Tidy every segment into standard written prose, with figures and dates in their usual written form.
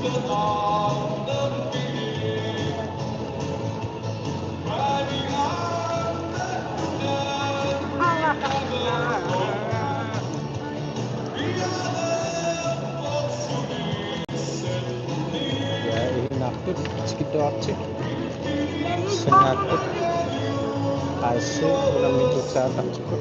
Ya inakut sekitar sengakut hasil ulang itu cara cukup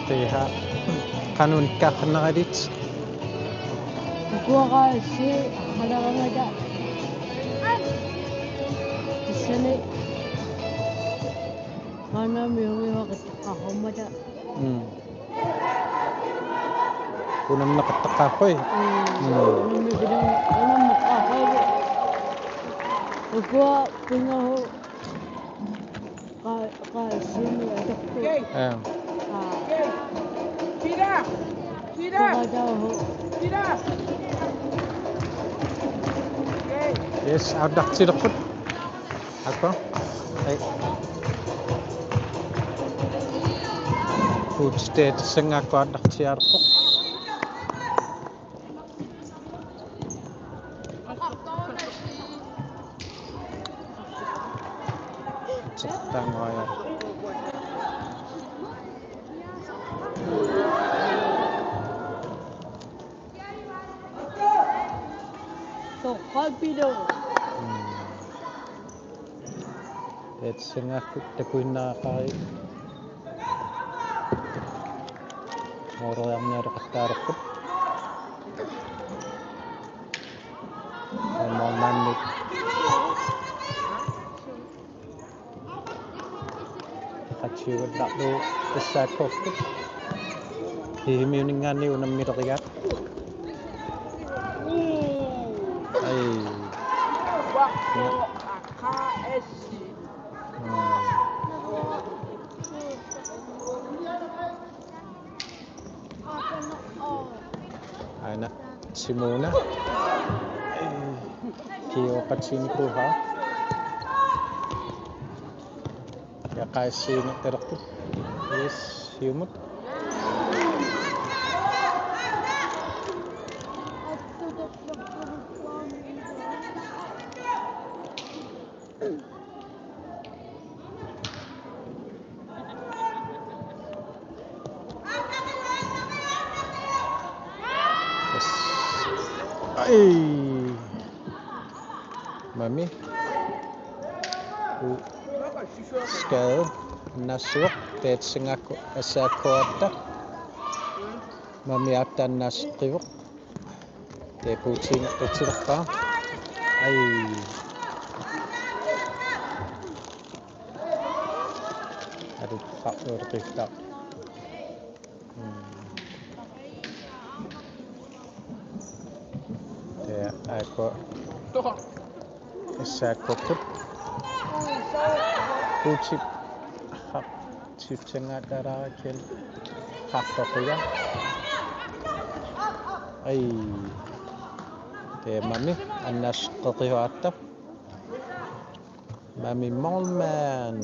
Teha kanun kakna edit gua kasih kadang ada di sini mana miu aku ada kunam nakatakapoy ano bilang ano makakaw gua punya kasih ada ko Tira yes ada cilakut apa food state sengaku ada ciarpo cetang wayar so kapido et sengaku tekuina kai orang yang nerakatarkut mau manit kaciu tak do esakok himiuningan ni unam mirriat ai Anak Simona Kio Pacini Kuha ya kasih nak terakut yes humut Mami skade nasuk det sengaku esakota mami atan nasqivuk te kucing tetirqa aduh faktor kita te aku esakokut kucing hak cipcenga darakin hak tokoya te mami anas qatiwata mami molman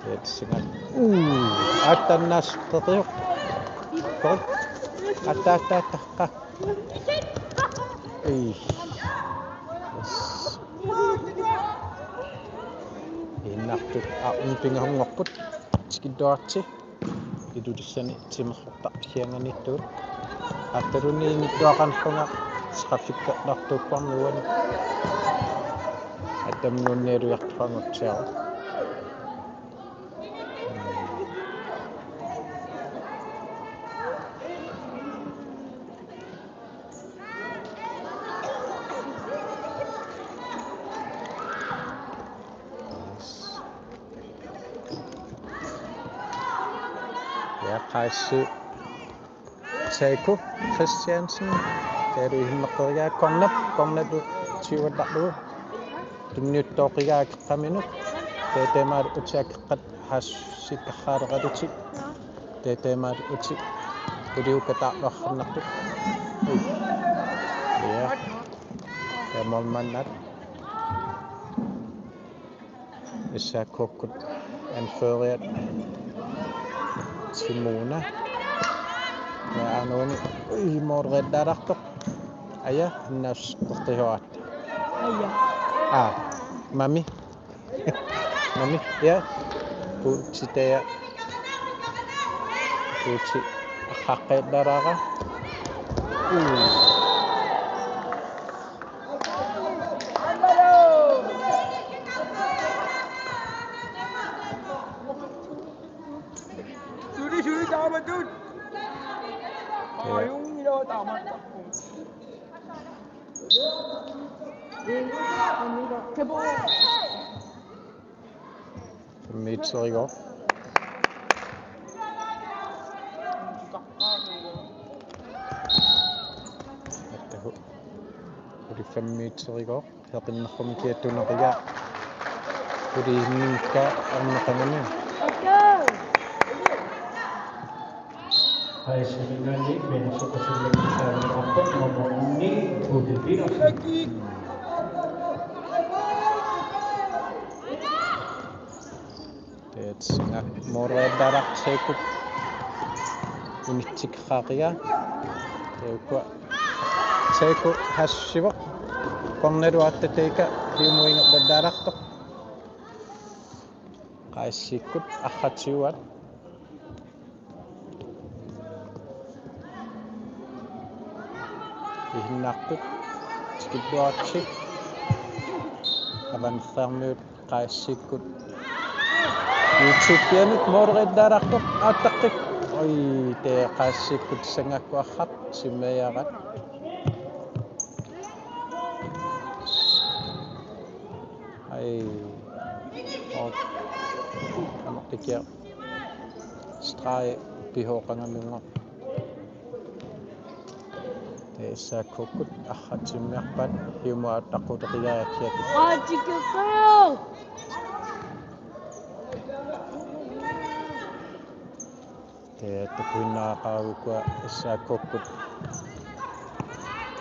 te singa atanas qatiw kod atata inakut unting ngoput skidoace itu di sini cimhota siangan itu ateruni itu akan pengak skafika doktor pamluan ada menuneru yak pangot sel ya kasih Jacob Christiansen dari Makoya Kongnep ciudak dulu demi tokiya kaminut Tetemar uciak kat hasik kharqaduci. Tetemar uci. Kudiu ketak bakhnatu. Ya. Emol manat. Isa kokut en förret. Simona. Ya anoni. Mor reddarakto. Ayah nas qtihat. Ayah. Mami. Mami ya. Uci taya. Uci haqqet daraga. Suri tao mà chút. Yung ilaw tama. Mitserigo. Ettehu. Uri 5 mitserigo. Heqinnerrum kiattuneriga. Uri hinnikka annaqanganin. Hai sebenarnya besok kesulitan kita apa nomor ini udah bilang Singa more darak sekut unitsik khaqiya ko seku hashibo konneru atteteka himuinga badarak to qaisikut akhachiwat ihnaqtut skiddoatsi aban farmut qaisikut YouTube yanut morget daraktok ataktik oi te qasikut sengak ko khat simayagat ai ok amak tikia strai piho kangamunga te sa kokut akhat simakbat himu atakut tiga kiat Tuina kau kuat isa kokut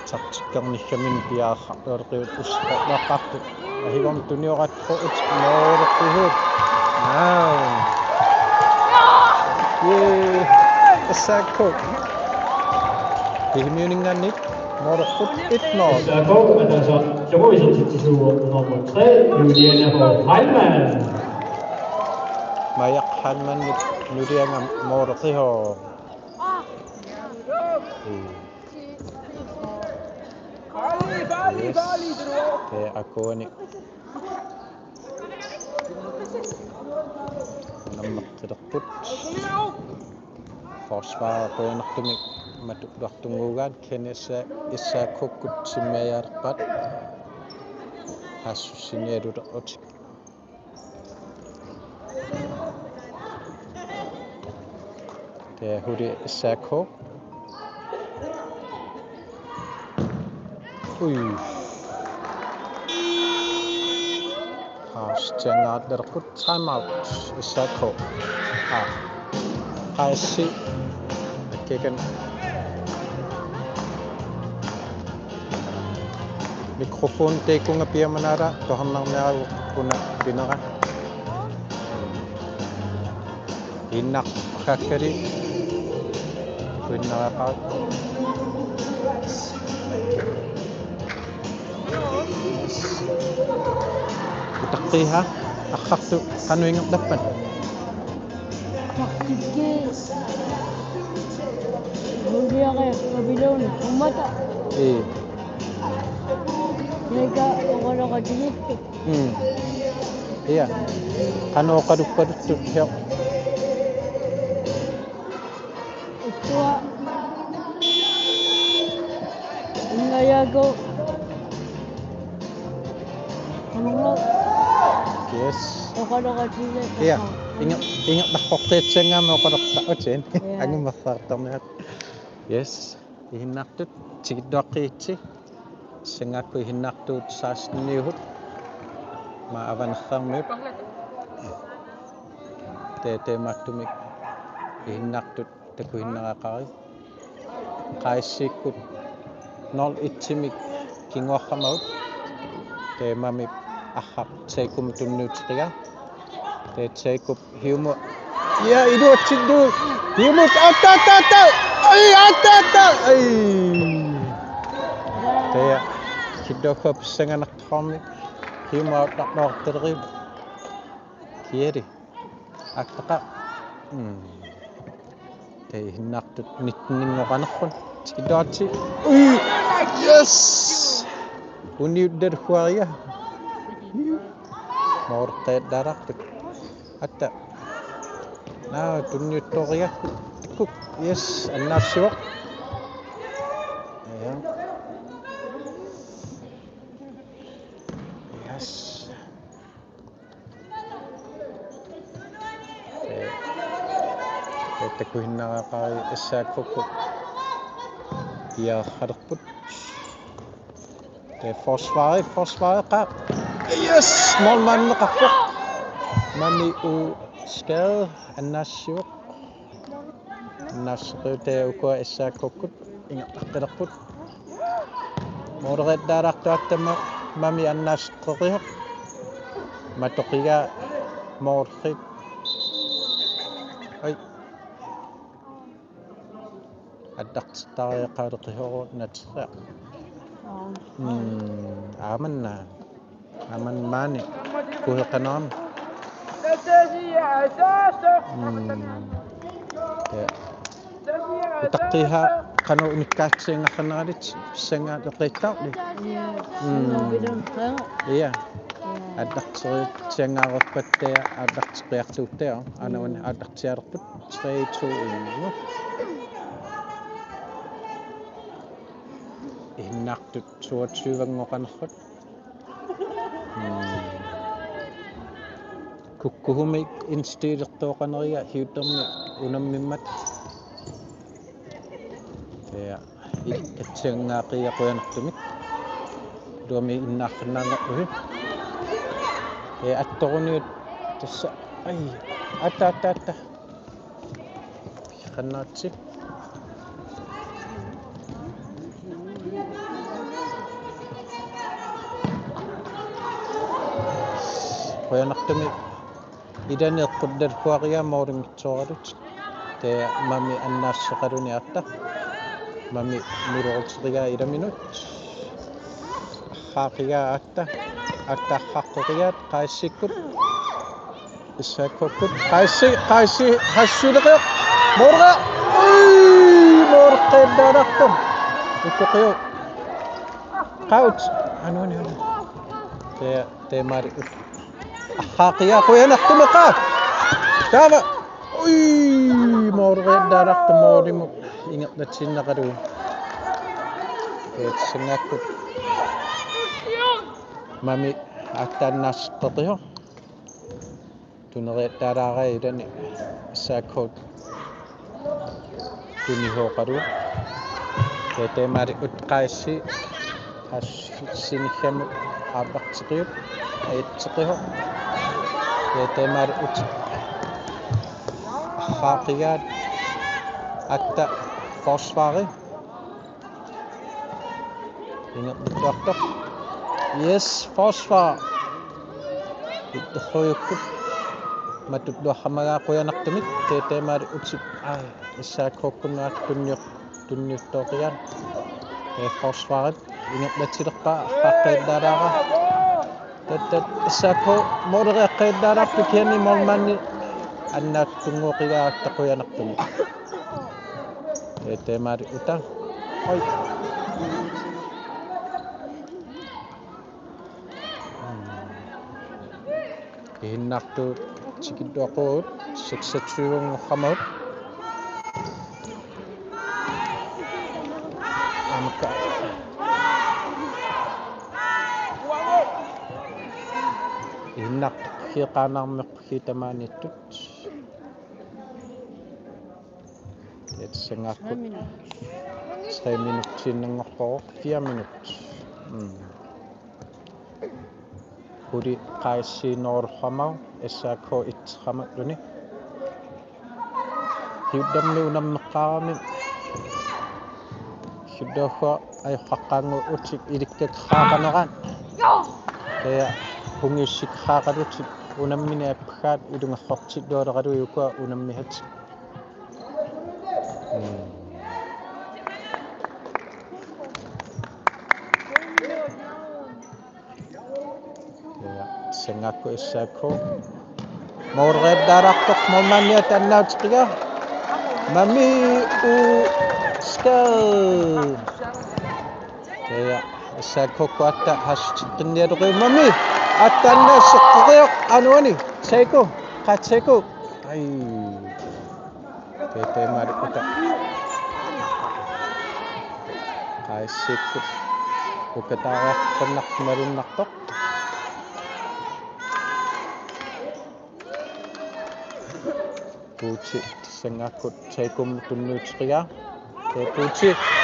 saksikang ni kami biar hakor ke usta bakak higam tunio kat ko uts nor kuhut ye isa kok himiuningan nik nor kut itno Jakob ada coba bisa cici nomor 3 Juliana Heimann mayak hanman nik nuriang nor kiho Bali terus. Kayak aku nih namak terput forsvar aku yang nak matuk dah tungguan kene isa kokut simayar pat hasus ini duduk ot kayak hudi isa kok Jangan terkut time out isako kasih kan mikrofon teko ngapia manara tohanang na kuna binara inak kakari kuna pa Taktiha, akhtu kanu ingat dapat. Taktik. Dia kayak kabilau ni, mata. Mereka orang kecil. Iya. Kanu kaduk hiok. Itu enggak ya go. Yes. Orang kecil. Iya. Ingat dah koktet senga mau kaduk tak ocen. Angin besar tamat. Yes. Hinak tu cikdok ichi. Senga ku hinak tu sas nihut. Ma avan khang mep. teemattumik ihinnartut takuhinnaqaqari qaissiikkut 01-timik kinguarramagut teemamip arraq teikum tunnuutiqiga teikum hiumu ja iduatsiddu hiumut atta ai tee kiddokop senganaqtarmi hiumautaqnoortelerim kieri attaqa tee ihinnartut nitningoqanerrun tikiddaatsi yes uniudderhuaria moorqeeddarartut atta tunniuttoriakkut tikkuk yes annaassivoq ja yes takuhinnaqaqari assaakkukkut iarralерput tee forsvaret qaaq yes målmanneqarpoq mami skade annaassivoq annaasseriutee ukua assaakkukkut ingeqqartalerput moolereettaalaartuattama mami annaassqerihoq matoqiga moorrit ai addartariaqaaleqihoru natsra aamanna aman maani kuheqanaam utaqqiha qanu unikkaatsingarneralit pissangaaleqiittaarli iya addarteritsiangaaruppattea addarteqiartuuttea anaun addartialerput 3 2 1 ihinnartut 22-ngoqanerrut kukkuhumik instiilertuoqaneria hiutermi unammimmat tee atsiangaaqiaquyanertumik tuami innaarfannaangertuhi tee attoruniut tassa ai atta qannaatsi quyanartumik idaneeqquddarhuaria mooringitsoorlut tee mami annaassaqaluni atta mami mulorutiqiga ilaminut arraaqiga attaarraqqoqigaat qaissikkut issaakkukut qaissileqiq moorga moorqeeddaanartum ukkuqiu qaut anuuni tee mari arraaqiga quyanartumiqa taama moorqeeddaanartum moorimu ingeqlatsinnaqalu singakkut mami attaannaasqeqiho tunereettaalaaqai ilani saakkuut tunihoqalu teemari utqaissi assiniggamu aappartiqiut aitseqiho teemari ut arraaqigaat atta forsvari ingeqlittuartoq yes forsvar itterruiukkut matutluarramagaa quyanartumik teemari utit ai issaakkuukkunnaat tunniuttoqian tee forsvarit ingeqlatilerpaa arraqqeeddaalaara tattat issaakku moolereeqqeeddaalaartu kiani molmanni annaattunguuqigaa taquyanartumik teemari uta oi ihinnartuut tikidduaquut 26-ngoqqamaut amka ihinnartuqqiiqaanarmeqqugi tamaanittut sangakkut 3 minutsinnangorporuq 4 minut huli qaissiinorulramau assaakku itserramatluni hiuddammi unammeqqaaramin hiuddaahua ajuqqaqqaangu utik ilikkakerraaqaneran taya hungiussikkerraaqalutik unammini appagaat ilungerrortit lualeqaluiukua unammihatik sengakku issaakku moorreeddaarartoq mommannia tannautiqiga mami u skal ya issaakku kuatta hasutiqqinnialuqi mami attannaasseqqeriyoq anuani saiku qatsaiku ai teemaaliquta qaissikku ukataariarpannartumalunnartoq Pucci sengakut saikum tunnuutiqiga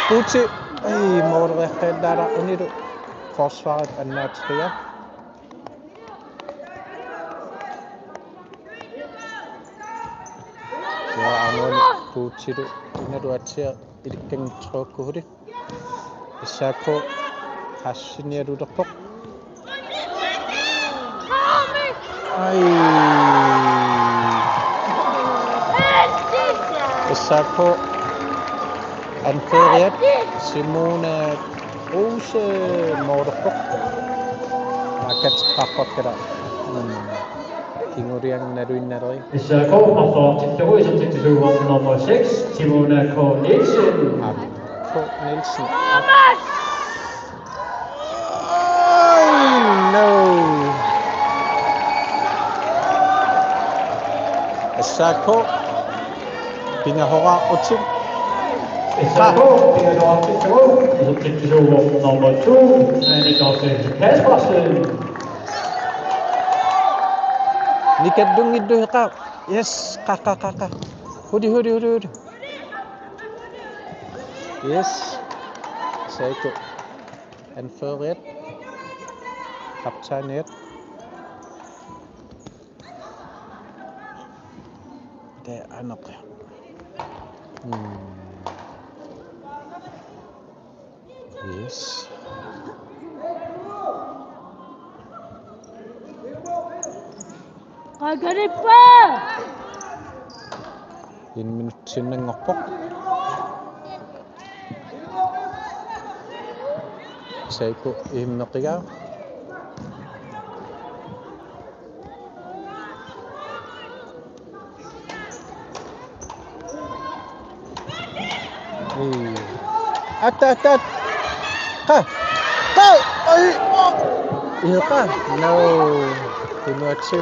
Pucci ai moorreeqqeellaara unilu forsvaret annaatiqiga ya anuani Puccilu inalu atsia ilikkangitruukkuhuli issaakku hassinialulerpoq ai issaakku anferiat Simone Ose moorpoq makatqarpakkala kinguriang naluinnaleri ISK for tiltaru i substitution nummer 6, Simone K. Nielsen. K. Nielsen. No. ISK Pingahora utik. ISK Pingahora tiltaru i substitution nummer 2, Niklas Kaspersen. Nikadung iddu hiqaq. Yes, qaqa. Hudi. Yes. Saiku. Anføret. Kaptajnet. Det anak. Yes. Kagaripa! 1 minut sinengorpoq. Saiku immeqiga. Atat. Ai. Ilqa. No. Kunuatsu.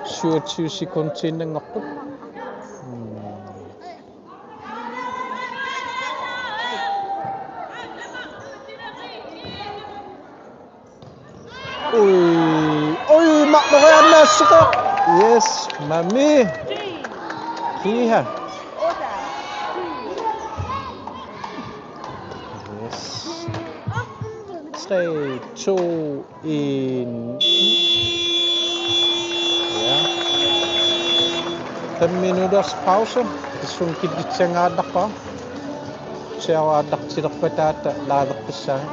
Shuatsu sikonsinengorpoq. Oi, maknorianna suka. Yes, mami. Kiha. Yes. 3, 2, 1. Ja. 5 minutters pause. Sunkitlitsangaadaqqa. Siawaadaqtilerpataata laaverpissaa.